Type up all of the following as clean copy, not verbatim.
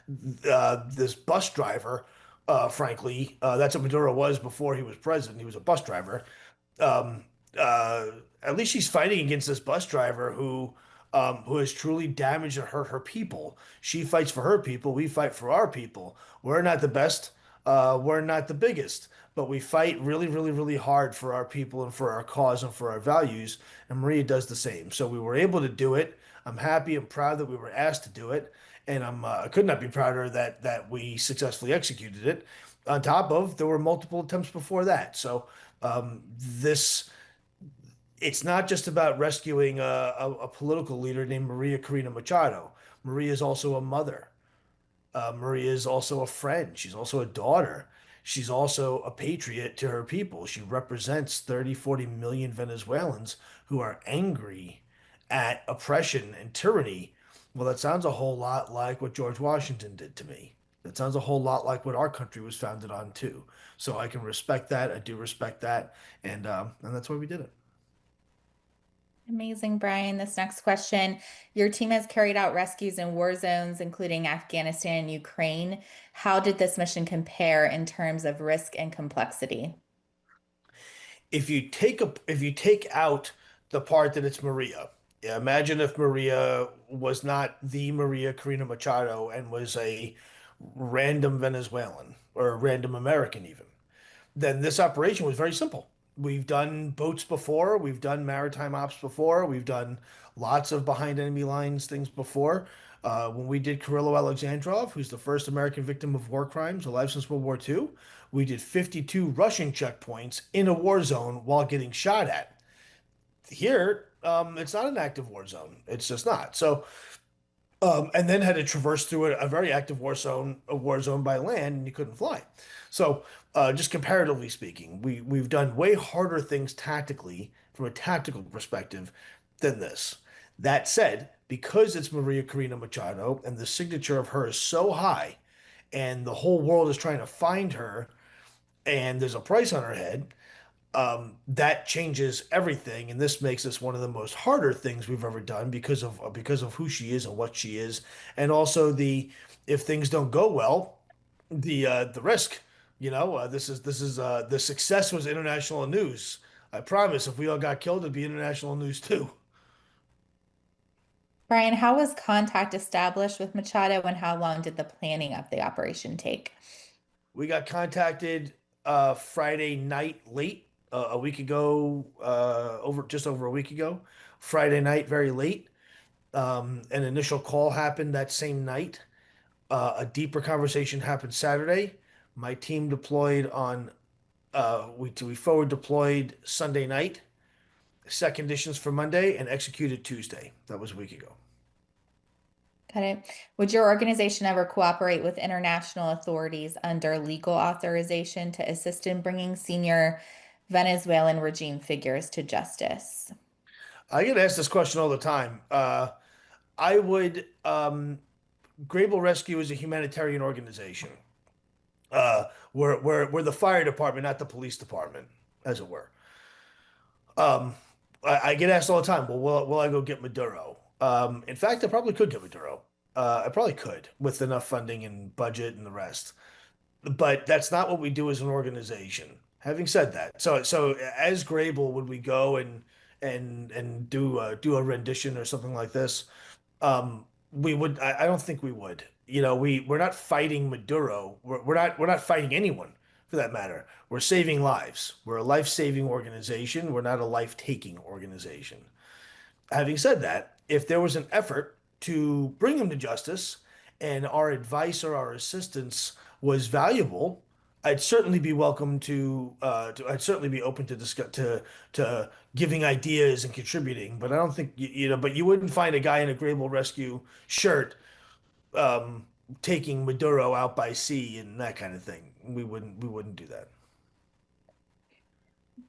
this bus driver. Frankly, that's what Maduro was before he was president. He was a bus driver. Um, at least she's fighting against this bus driver who has truly damaged and hurt her people. She fights for her people. We fight for our people. We're not the best. We're not the biggest, but we fight really, really, really hard for our people and for our cause and for our values. And Maria does the same. So we were able to do it. I'm happy and proud that we were asked to do it, and I could not be prouder that we successfully executed it. On top of there were multiple attempts before that. So this it's not just about rescuing a political leader named Maria Corina Machado. Maria is also a mother. Maria is also a friend. She's also a daughter. She's also a patriot to her people. She represents 30, 40 million Venezuelans who are angry at oppression and tyranny. Well, that sounds a whole lot like what George Washington did to me. That sounds a whole lot like what our country was founded on too. So I can respect that. I do respect that, and that's why we did it. Amazing, Brian. This next question. Your team has carried out rescues in war zones, including Afghanistan and Ukraine. How did this mission compare in terms of risk and complexity? If you take out the part that it's Maria, yeah, imagine if Maria was not the Maria Corina Machado and was a random Venezuelan or a random American even. Then this operation was very simple. We've done boats before, we've done maritime ops before, we've done lots of behind enemy lines things before. When we did Kirillo Alexandrov, who's the first American victim of war crimes alive since World War II, we did 52 Russian checkpoints in a war zone while getting shot at. Here, it's not an active war zone. It's just not. So and then had to traverse through a very active war zone by land, and you couldn't fly. So, just comparatively speaking, we've done way harder things tactically from a tactical perspective than this. That said, because it's Maria Corina Machado and the signature of her is so high, and the whole world is trying to find her, and there's a price on her head, that changes everything, and this makes this one of the most harder things we've ever done because of who she is and what she is, and also the if things don't go well, the risk. The success was international news. I promise, if we all got killed, it'd be international news too. Brian, how was contact established with Machado and how long did the planning of the operation take? We got contacted Friday night late, a week ago, over just over a week ago. Friday night, very late. An initial call happened that same night. A deeper conversation happened Saturday. My team deployed on we forward deployed Sunday night, set conditions for Monday, and executed Tuesday. That was a week ago. Got it. Would your organization ever cooperate with international authorities under legal authorization to assist in bringing senior Venezuelan regime figures to justice? I get asked this question all the time. I would Grable Rescue is a humanitarian organization. We're the fire department, not the police department, as it were. Um, I get asked all the time, well, will I go get Maduro? In fact, I probably could get Maduro. I probably could with enough funding and budget and the rest. But that's not what we do as an organization. Having said that, so as Grable, would we go and do a rendition or something like this? We would. I don't think we would. We're not fighting Maduro. We're not fighting anyone for that matter. We're saving lives. We're a life-saving organization. We're not a life-taking organization. Having said that, if there was an effort to bring him to justice and our advice or our assistance was valuable, I'd certainly be welcome I'd certainly be open to discuss to giving ideas and contributing. But I don't think but you wouldn't find a guy in a Grable Rescue shirt um, taking Maduro out by sea and that kind of thing. We wouldn't do that.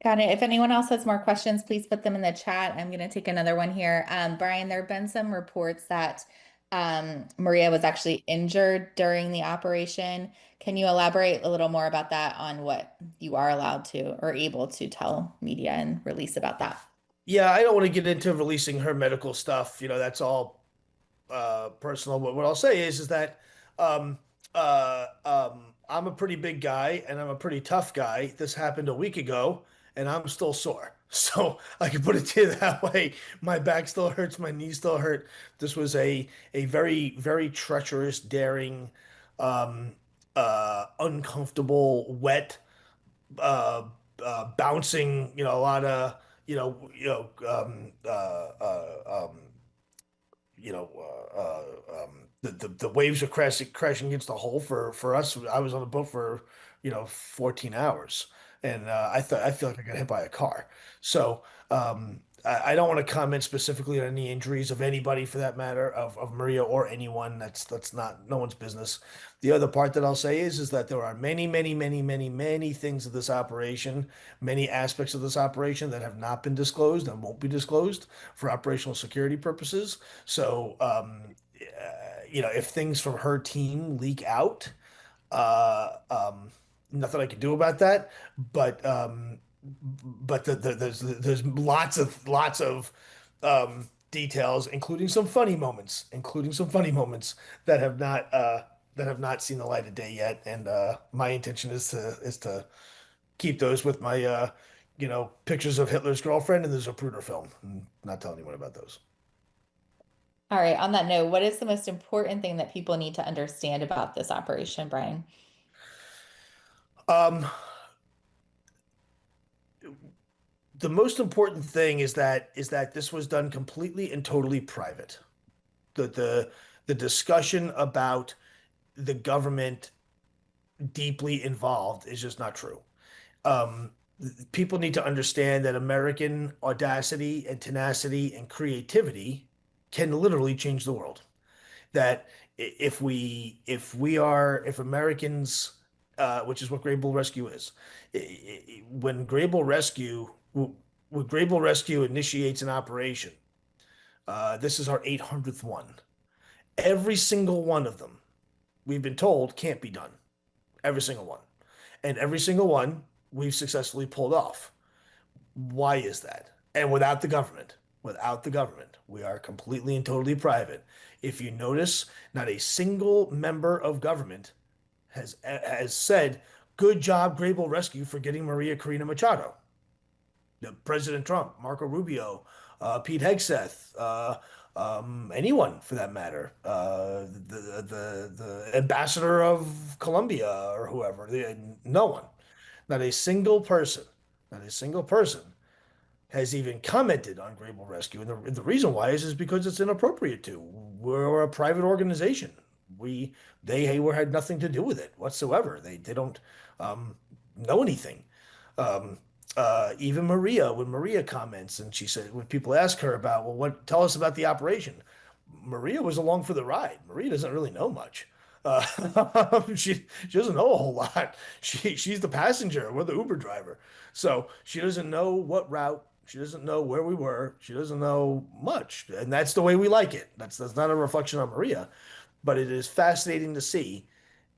Got it. If anyone else has more questions, please put them in the chat. I'm going to take another one here. Brian, there have been some reports that Maria was actually injured during the operation. Can you elaborate a little more about that on what you are allowed to or able to tell media and release about that? Yeah, I don't want to get into releasing her medical stuff. That's all personal. But what I'll say is that Um, I'm a pretty big guy and I'm a pretty tough guy. This happened a week ago and I'm still sore. So I can put it to you that way. My back still hurts, my knees still hurt. This was a very, very treacherous, daring, uncomfortable, wet, uh, bouncing, a lot of, the waves are crashing against the hull for us. I was on the boat for 14 hours, and I feel like I got hit by a car. So I don't want to comment specifically on any injuries of anybody for that matter, of Maria or anyone. That's not no one's business. The other part that I'll say is that there are many, many, many, many, many things of this operation, many aspects of this operation that have not been disclosed and won't be disclosed for operational security purposes. So, if things from her team leak out, uh, um, nothing I can do about that. But there's lots of details, including some funny moments that have not seen the light of day yet. And my intention is to keep those with my pictures of Hitler's girlfriend and the Zapruder film, and not tell anyone about those. All right, on that note, what is the most important thing that people need to understand about this operation, Brian? Um, the most important thing is that this was done completely and totally private. The discussion about the government deeply involved is just not true. Um, People need to understand that American audacity and tenacity and creativity can literally change the world. That if Americans, which is what Great Bull Rescue is, when Great Bull Rescue initiates an operation, this is our 800th one. Every single one of them, we've been told, can't be done. Every single one, and every single one we've successfully pulled off. Why is that? And without the government, we are completely and totally private. If you notice, not a single member of government has said, "Good job, Grable Rescue, for getting Maria Corina Machado." President Trump, Marco Rubio, Pete Hegseth, anyone for that matter, the ambassador of Colombia or whoever, no one, not a single person, not a single person has even commented on Grable Rescue. And the reason why is because it's inappropriate to. We're a private organization. They had nothing to do with it whatsoever. They don't know anything. Um, Even Maria, when Maria comments and she said, when people ask her about, well, tell us about the operation. Maria was along for the ride. Maria doesn't really know much. She doesn't know a whole lot. She's the passenger. We're the Uber driver. So she doesn't know what route. She doesn't know where we were. She doesn't know much. And that's the way we like it. That's not a reflection on Maria, but it is fascinating to see.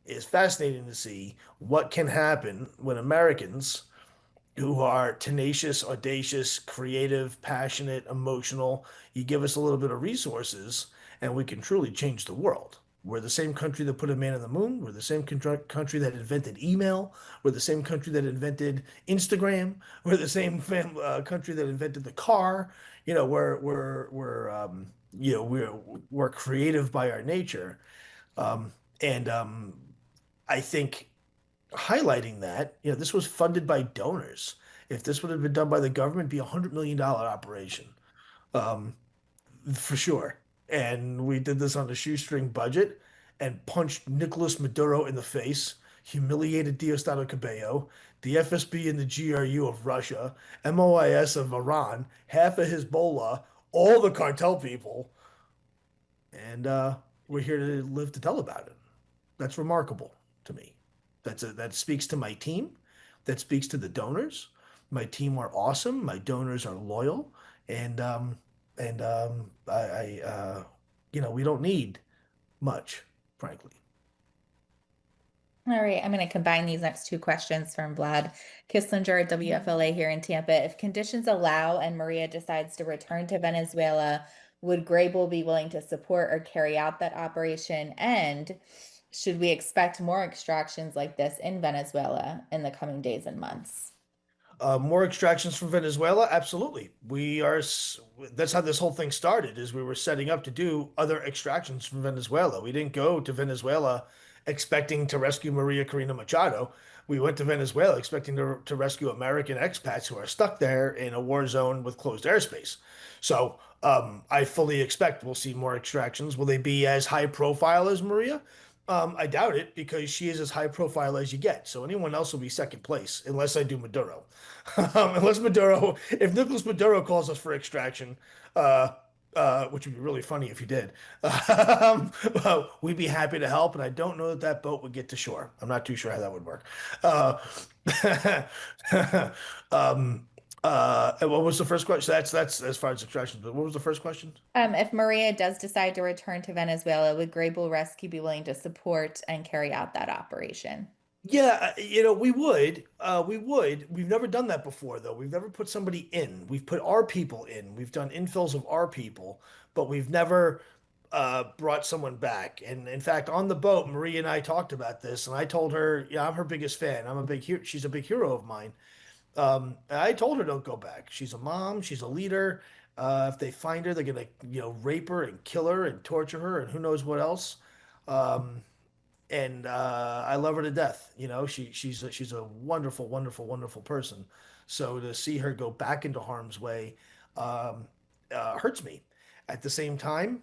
It's fascinating to see what can happen when Americans who are tenacious, audacious, creative, passionate, emotional. You give us a little bit of resources, and we can truly change the world. We're the same country that put a man on the moon. We're the same country that invented email. We're the same country that invented Instagram. We're the same country that invented the car. We're creative by our nature, and I think highlighting that, this was funded by donors. If this would have been done by the government, it'd be $100 million operation, um, for sure. And we did this on a shoestring budget and punched Nicolas Maduro in the face, humiliated Diosdado Cabello, the FSB and the GRU of Russia, MOIS of Iran, half of Hezbollah, all the cartel people, and we're here to live to tell about it. That's remarkable to me. That speaks to my team. That speaks to the donors. My team are awesome. My donors are loyal, and we don't need much, frankly. All right, I'm going to combine these next two questions from Vlad Kisslinger at WFLA here in Tampa. If conditions allow and Maria decides to return to Venezuela, would Grable be willing to support or carry out that operation? And Should we expect more extractions like this in Venezuela in the coming days and months? More extractions from Venezuela? Absolutely. That's how this whole thing started, is we were setting up to do other extractions from Venezuela. We didn't go to Venezuela expecting to rescue Maria Corina Machado. We went to Venezuela expecting to rescue American expats who are stuck there in a war zone with closed airspace. So, I fully expect we'll see more extractions. Will they be as high profile as Maria? I doubt it because she is as high profile as you get. So anyone else will be second place unless I do Maduro. Unless Maduro, if Nicolas Maduro calls us for extraction, which would be really funny if he did, we'd be happy to help. And I don't know that that boat would get to shore. I'm not too sure how that would work. Uh, um, and what was the first question? That's as far as extractions. But what was the first question? If Maria does decide to return to Venezuela, would Grable Rescue be willing to support and carry out that operation? Yeah, we would. We would. We've never done that before, though. We've never put somebody in. We've put our people in. We've done infills of our people, but we've never brought someone back. And in fact, on the boat, Marie and I talked about this, and I told her, yeah, I'm her biggest fan. I'm a big hero. She's a big hero of mine. And I told her don't go back. She's a mom. She's a leader. If they find her, they're gonna, rape her and kill her and torture her and who knows what else. And I love her to death. She's a wonderful, wonderful, wonderful person. So to see her go back into harm's way hurts me. At the same time,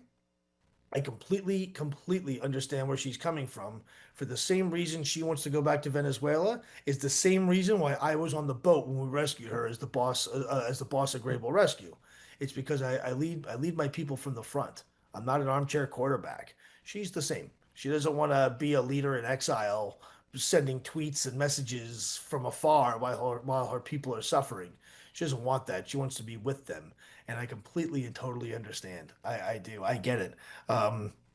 I completely, completely understand where she's coming from. For the same reason she wants to go back to Venezuela is the same reason why I was on the boat when we rescued her as the boss of Grable Rescue. It's because I lead my people from the front. I'm not an armchair quarterback. She's the same. She doesn't want to be a leader in exile, sending tweets and messages from afar while her people are suffering. She doesn't want that. She wants to be with them, and I completely and totally understand. I do. I get it.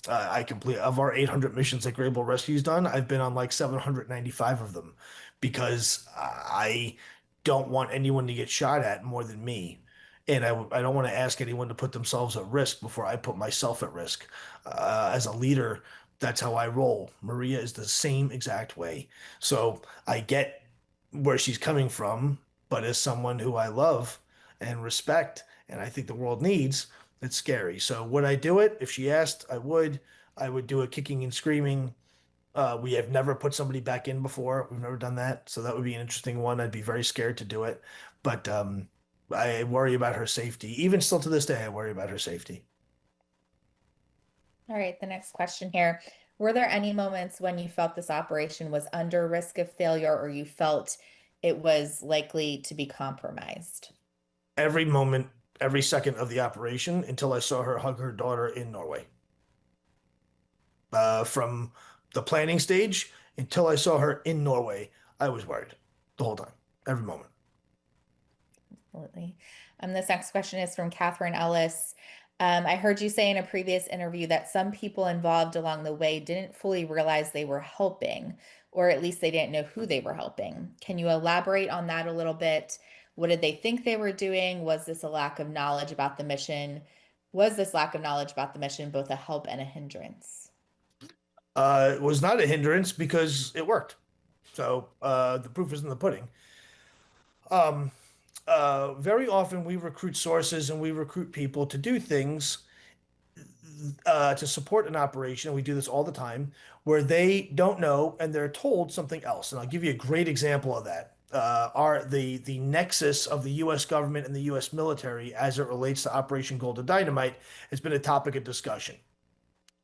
I complete of our 800 missions that Grable Rescue's done, I've been on like 795 of them because I don't want anyone to get shot at more than me. And I don't want to ask anyone to put themselves at risk before I put myself at risk. As a leader, that's how I roll. Maria is the same exact way. So I get where she's coming from, but as someone who I love and respect, and I think the world needs, it's scary. So would I do it? If she asked, I would. I would do it kicking and screaming. We have never put somebody back in before. We've never done that. So that would be an interesting one. I'd be very scared to do it. But I worry about her safety. Even still to this day, I worry about her safety. All right, the next question here. Were there any moments when you felt this operation was under risk of failure or you felt it was likely to be compromised? Every moment, every second of the operation until I saw her hug her daughter in Norway. From the planning stage until I saw her in Norway, I was worried the whole time, every moment. Absolutely. This next question is from Catherine Ellis. I heard you say in a previous interview that some people involved along the way didn't fully realize they were helping, or at least they didn't know who they were helping. Can you elaborate on that a little bit? What did they think they were doing? Was this a lack of knowledge about the mission? Was this lack of knowledge about the mission both a help and a hindrance? It was not a hindrance because it worked. So the proof is in the pudding. Um, very often we recruit sources and we recruit people to do things to support an operation. We do this all the time where they don't know and they're told something else. And I'll give you a great example of that. The nexus of the U.S. government and the U.S. military as it relates to Operation Golden Dynamite has been a topic of discussion.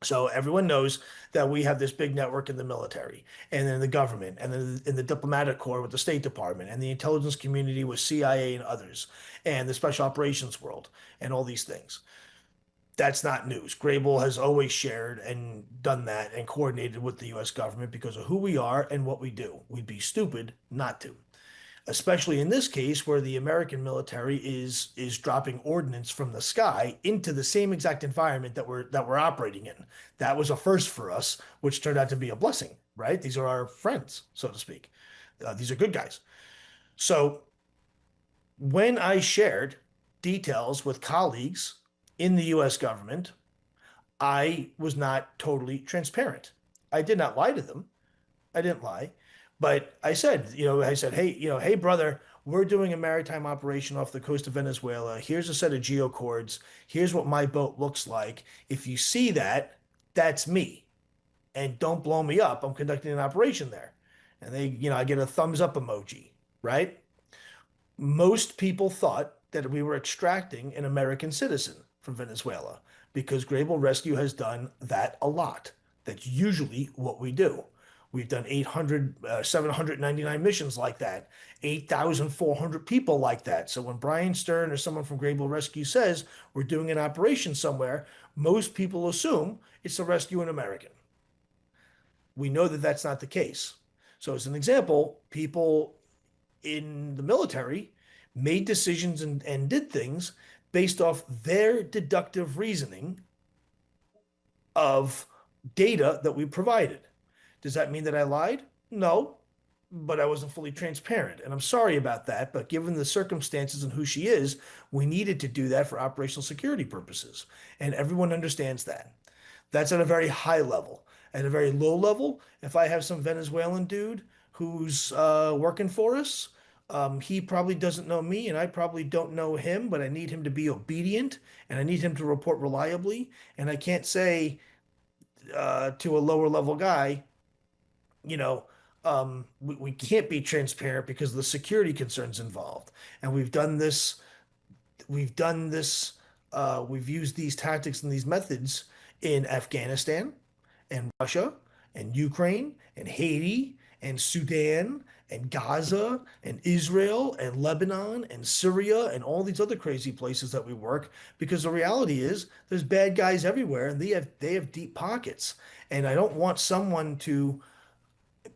So everyone knows that we have this big network in the military and in the government and then in the diplomatic corps with the State Department and the intelligence community with CIA and others and the special operations world and all these things. That's not news. Grable has always shared and done that and coordinated with the US government because of who we are and what we do. We'd be stupid not to, especially in this case where the American military is dropping ordnance from the sky into the same exact environment that we're operating in. That was a first for us, which turned out to be a blessing, right? These are our friends, so to speak. These are good guys. So when I shared details with colleagues in the US government, I was not totally transparent. I did not lie to them. I didn't lie. But I said, hey, hey, brother, we're doing a maritime operation off the coast of Venezuela. Here's a set of geocords. Here's what my boat looks like. If you see that, that's me. And don't blow me up. I'm conducting an operation there. And I get a thumbs up emoji, right? Most people thought that we were extracting an American citizen from Venezuela because Grable Rescue has done that a lot. That's usually what we do. We've done 799 missions like that, 8,400 people like that. So when Bryan Stern or someone from Grable Rescue says we're doing an operation somewhere, most people assume it's to rescue an American. We know that that's not the case. So, as an example, people in the military made decisions and did things based off their deductive reasoning of data that we provided. Does that mean that I lied? No, but I wasn't fully transparent. And I'm sorry about that. But given the circumstances and who she is, we needed to do that for operational security purposes. And everyone understands that. That's at a very high level. At a very low level, if I have some Venezuelan dude who's working for us, he probably doesn't know me, and I probably don't know him, but I need him to be obedient, and I need him to report reliably. And I can't say to a lower level guy, you know, we can't be transparent because of the security concerns involved. And we've done this, we've used these tactics and these methods in Afghanistan and Russia and Ukraine and Haiti and Sudan and Gaza and Israel and Lebanon and Syria and all these other crazy places that we work because the reality is there's bad guys everywhere and they have deep pockets. And I don't want someone to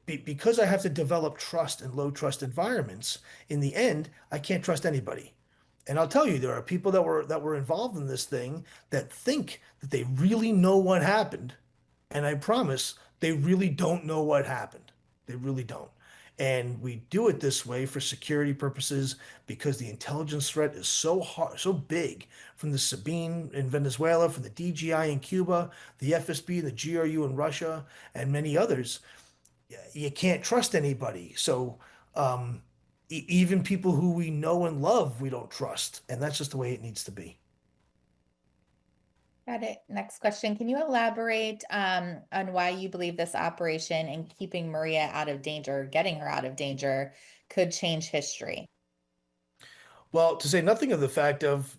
because I have to develop trust in low trust environments, in the end, I can't trust anybody. And I'll tell you, there are people that were involved in this thing that think that they really know what happened. And I promise they really don't know what happened. They really don't. And we do it this way for security purposes because the intelligence threat is so hard, so big from the Sabine in Venezuela, from the DGI in Cuba, the FSB, the GRU in Russia, and many others you can't trust anybody. So even people who we know and love, we don't trust, and that's just the way it needs to be. Got it. Next question. Can you elaborate on why you believe this operation and keeping Maria out of danger, getting her out of danger, could change history? Well, to say nothing of the fact of,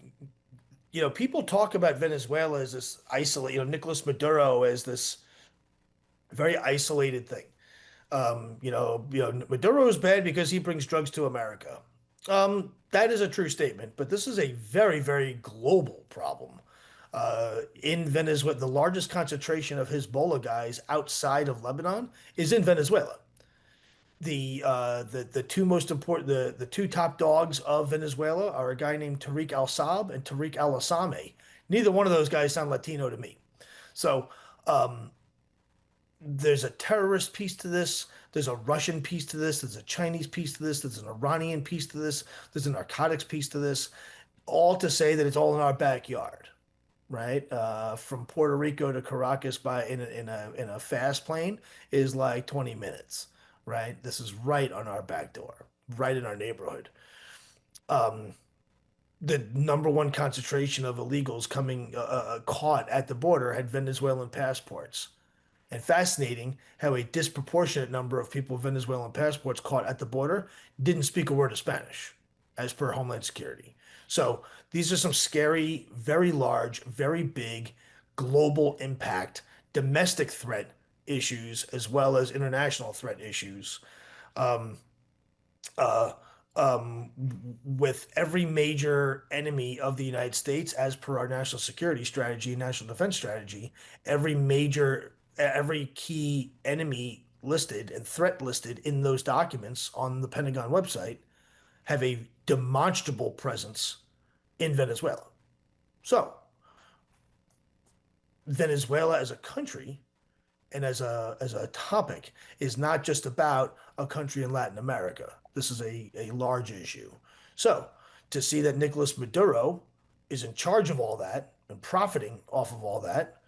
people talk about Venezuela as this isolated, Nicolas Maduro as this very isolated thing. Maduro is bad because he brings drugs to America. That is a true statement, but this is a very, very global problem. In Venezuela, the largest concentration of Hezbollah guys outside of Lebanon is in Venezuela. The two most important the two top dogs of Venezuela are a guy named Tariq al-Saab and Tariq al-Assami. Neither one of those guys sound Latino to me. So there's a terrorist piece to this. There's a Russian piece to this. There's a Chinese piece to this. There's an Iranian piece to this. There's a narcotics piece to this. All to say that it's all in our backyard, right? From Puerto Rico to Caracas in a fast plane is like 20 minutes, right? This is right on our back door, right in our neighborhood. The number one concentration of illegals coming caught at the border had Venezuelan passports. And fascinating how a disproportionate number of people with Venezuelan passports caught at the border didn't speak a word of Spanish, as per Homeland Security. So these are some scary, very large, very big global impact, domestic threat issues, as well as international threat issues. Uh, with every major enemy of the United States, as per our national security strategy and national defense strategy, every key enemy listed and threat listed in those documents on the Pentagon website have a demonstrable presence in Venezuela. So, Venezuela as a country and as a topic is not just about a country in Latin America. This is a large issue. So, to see that Nicolas Maduro is in charge of all that and profiting off of all that,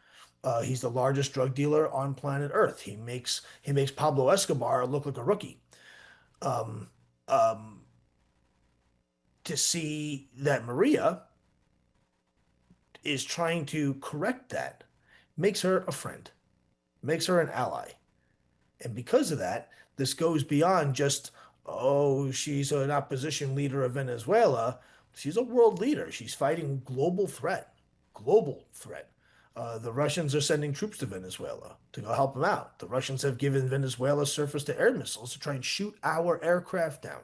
He's the largest drug dealer on planet Earth. He makes Pablo Escobar look like a rookie. Um, um, to see that Maria is trying to correct that makes her a friend, makes her an ally. And because of that, this goes beyond just, oh, she's an opposition leader of Venezuela. She's a world leader. She's fighting global threat. Global threat. The Russians are sending troops to Venezuela to go help them out. The Russians have given Venezuela surface to air missiles to try and shoot our aircraft down.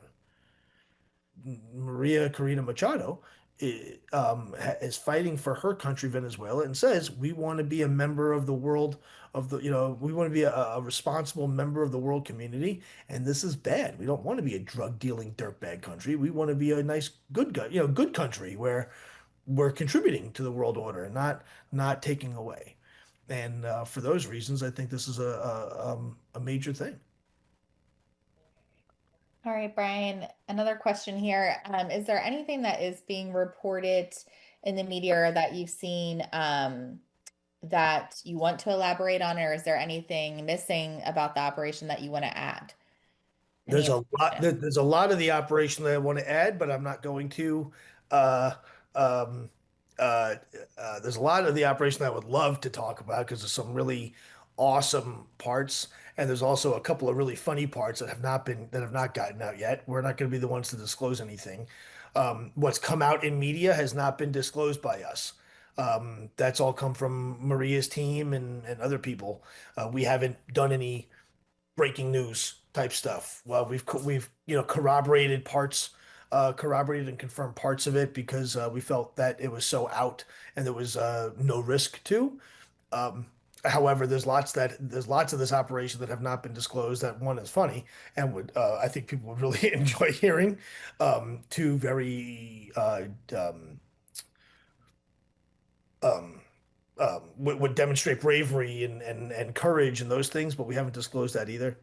Maria Corina Machado is fighting for her country, Venezuela, and says we want to be a member of the world we want to be a responsible member of the world community, and this is bad. We don't want to be a drug dealing dirtbag country. We want to be a nice, good guy, good country where we're contributing to the world order and not taking away. And for those reasons, I think this is a major thing. All right, Brian, another question here. Is there anything that is being reported in the media or that you've seen that you want to elaborate on, or is there anything missing about the operation that you want to add? Any There's a lot. information? There's a lot of the operation that I want to add, but I'm not going to. Uh, um, uh, there's a lot of the operation that I would love to talk about because there's some really awesome parts, and there's also a couple of really funny parts that have not gotten out yet. We're not going to be the ones to disclose anything. What's come out in media has not been disclosed by us. That's all come from Maria's team and other people. We haven't done any breaking news type stuff. Well, we've corroborated and confirmed parts of it because we felt that it was so out and there was no risk to. Um, However, there's lots of this operation that have not been disclosed. That one is funny and would I think people would really enjoy hearing. Two very um, would demonstrate bravery and courage and those things, but we haven't disclosed that either.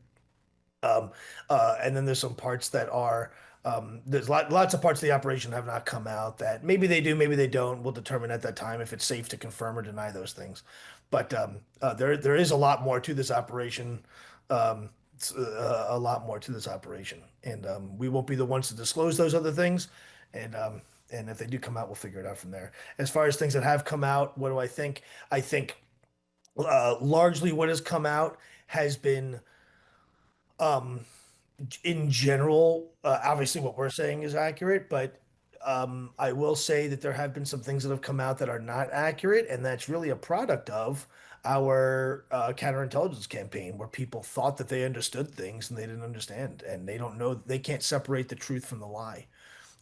Um, and then there's some parts that are lots of parts of the operation have not come out that maybe they do, maybe they don't. We'll determine at that time if it's safe to confirm or deny those things. But there is a lot more to this operation. A lot more to this operation, and we won't be the ones to disclose those other things. And and if they do come out, we'll figure it out from there. As far as things that have come out, what do I think? I think largely what has come out has been um, in general, obviously what we're saying is accurate, but I will say that there have been some things that have come out that are not accurate, and that's really a product of our counterintelligence campaign, where people thought that they understood things and they didn't understand, and they don't know, they can't separate the truth from the lie.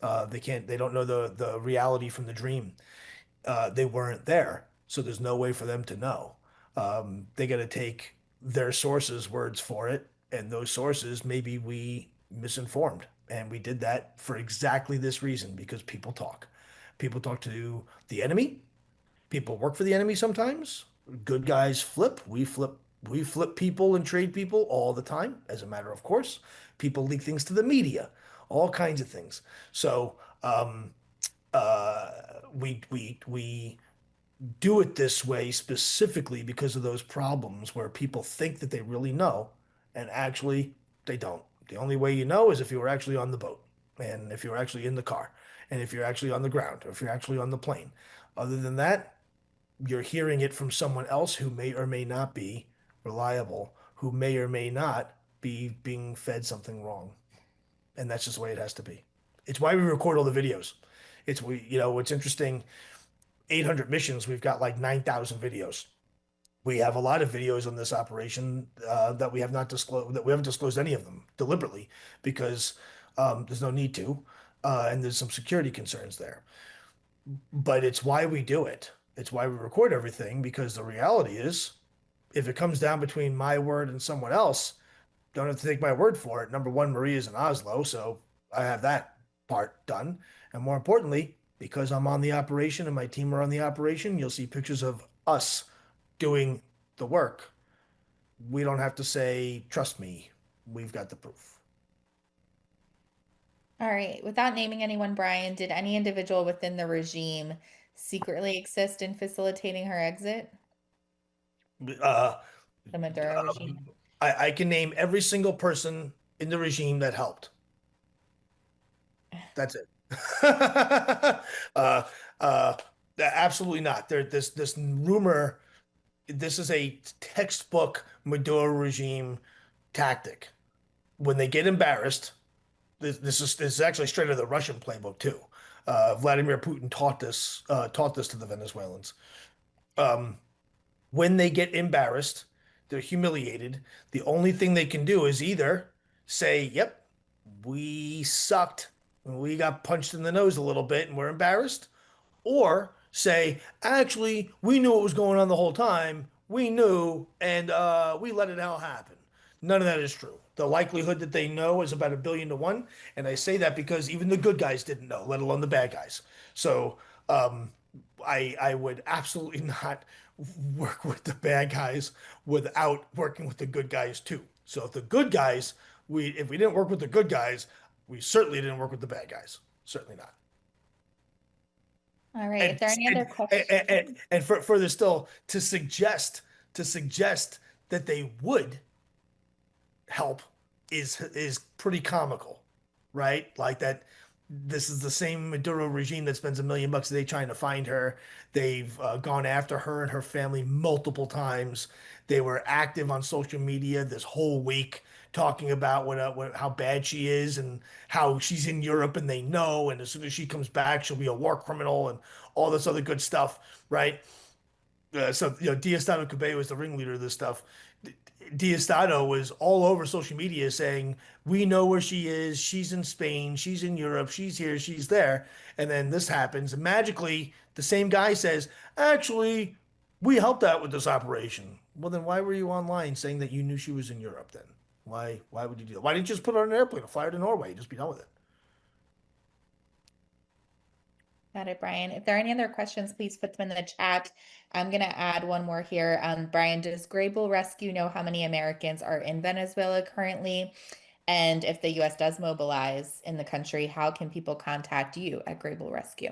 They don't know the reality from the dream. They weren't there, so there's no way for them to know. They got to take their sources' words for it, and those sources maybe we misinformed, and we did that for exactly this reason because people talk. People talk to the enemy. People work for the enemy sometimes. Good guys flip. We flip people and trade people all the time, as a matter of course. People leak things to the media, all kinds of things. So we do it this way specifically because of those problems where people think that they really know and actually they don't. The only way you know is if you were actually on the boat and if you're actually in the car and if you're actually on the ground or if you're actually on the plane. Other than that, you're hearing it from someone else who may or may not be reliable, who may or may not be being fed something wrong. And that's just the way it has to be. It's why we record all the videos. What's interesting, 800 missions, we've got like 9,000 videos. We have a lot of videos on this operation that we have not disclosed, that we haven't disclosed any of them deliberately because there's no need to, and there's some security concerns there. But it's why we do it. It's why we record everything because the reality is, if it comes down between my word and someone else, don't have to take my word for it. Number one, Maria's in Oslo, so I have that part done. And more importantly, because I'm on the operation and my team are on the operation, you'll see pictures of us doing the work. We don't have to say, trust me, we've got the proof. All right. Without naming anyone, Brian, did any individual within the regime secretly assist in facilitating her exit? Uh, The Maduro regime. I can name every single person in the regime that helped. That's it. uh, uh, Absolutely not. This rumor. This is a textbook Maduro regime tactic. When they get embarrassed, this is actually straight out of the Russian playbook too. Vladimir Putin taught this to the Venezuelans. Um, when they get embarrassed, they're humiliated. The only thing they can do is either say, "Yep, we sucked. We got punched in the nose a little bit, and we're embarrassed," or say, actually, we knew what was going on the whole time. We knew, and we let it all happen. None of that is true. The likelihood that they know is about 1 billion to 1, and I say that because even the good guys didn't know, let alone the bad guys. So um, I would absolutely not work with the bad guys without working with the good guys too. So if the good guys, if we didn't work with the good guys, we certainly didn't work with the bad guys. Certainly not. All right. And If there are any other questions, further still, to suggest that they would help is pretty comical, right? Like that. This is the same Maduro regime that spends $1 million a day trying to find her. They've gone after her and her family multiple times. They were active on social media this whole week talking about how bad she is and how she's in Europe and they know. And as soon as she comes back, she'll be a war criminal and all this other good stuff, right? Diosdado Cabello was the ringleader of this stuff. Diosdado was all over social media saying, "We know where she is. She's in Spain. She's in Europe. She's here. She's there." And then this happens. And magically, the same guy says, "Actually, we helped out with this operation." Well, then why were you online saying that you knew she was in Europe then? Why would you do that? Why didn't you just put her on an airplane and fly her to Norway? Just be done with it. got it, Brian. If there are any other questions, please put them in the chat. I'm going to add one more here. Brian, does Grable Rescue know how many Americans are in Venezuela currently? And if the US does mobilize in the country, how can people contact you at Grable Rescue?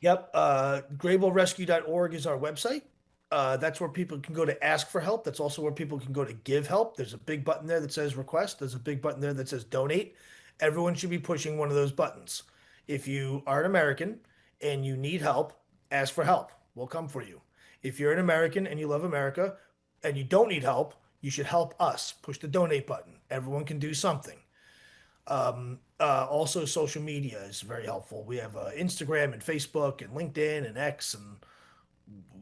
Yep. GrableRescue.org is our website. That's where people can go to ask for help. That's also where people can go to give help. There's a big button there that says request. There's a big button there that says donate. Everyone should be pushing one of those buttons. If you are an American and you need help, ask for help. We'll come for you. If you're an American and you love America and you don't need help, you should help us. Push the donate button. Everyone can do something. Also, social media is very helpful. We have Instagram and Facebook and LinkedIn and X and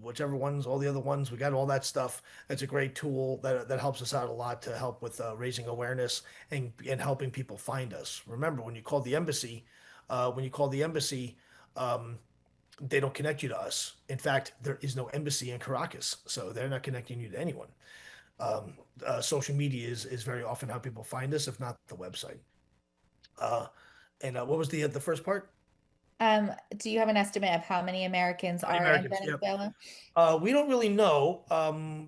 whichever ones, all the other ones. We got all that stuff. That's a great tool that helps us out a lot to help with raising awareness and helping people find us. Remember, when you call the embassy, um, they don't connect you to us. In fact, there is no embassy in Caracas, so they're not connecting you to anyone. Social media is very often how people find us, if not the website. Uh, and what was the first part? Do you have an estimate of how many Americans How many are in Americans? Yep. Venezuela? We don't really know.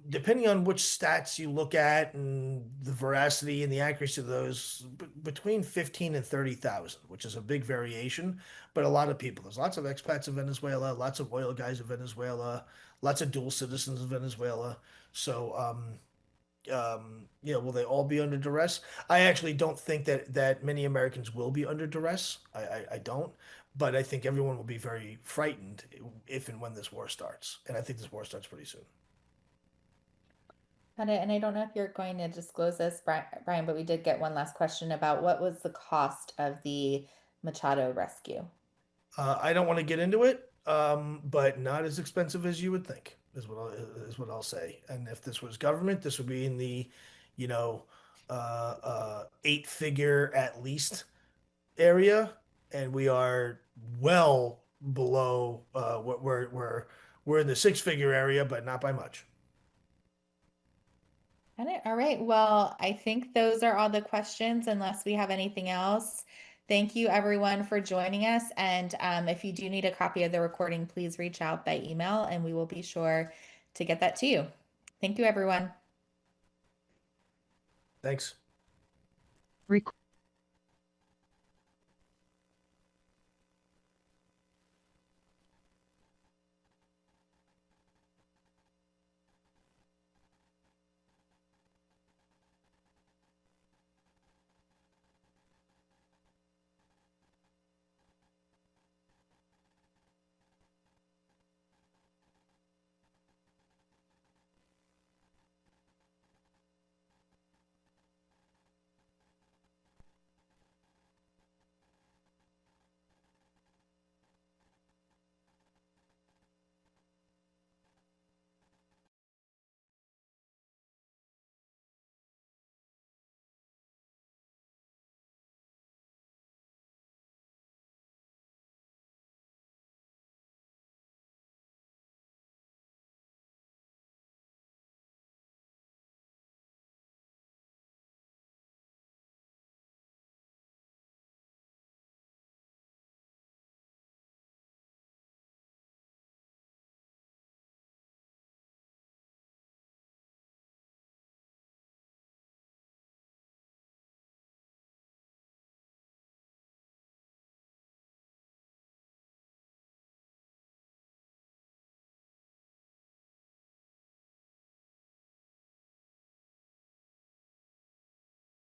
Depending on which stats you look at and the veracity and the accuracy of those, between 15 and 30,000, which is a big variation, but a lot of people. There's lots of expats in Venezuela, lots of oil guys in Venezuela, lots of dual citizens in Venezuela. So, yeah, will they all be under duress? I actually don't think that many Americans will be under duress. I don't, but I think everyone will be very frightened if and when this war starts, and I think this war starts pretty soon. Got it. And I don't know if you're going to disclose this, Brian, but we did get one last question about what was the cost of the Machado rescue? I don't want to get into it, but not as expensive as you would think is what I'll say. And if this was government, this would be in the, you know, eight-figure at least area, and we are well below what we're in the six-figure area, but not by much. Got it. All right. Well, I think those are all the questions, unless we have anything else. Thank you, everyone, for joining us. And if you do need a copy of the recording, please reach out by email and we will be sure to get that to you. Thank you, everyone. Thanks.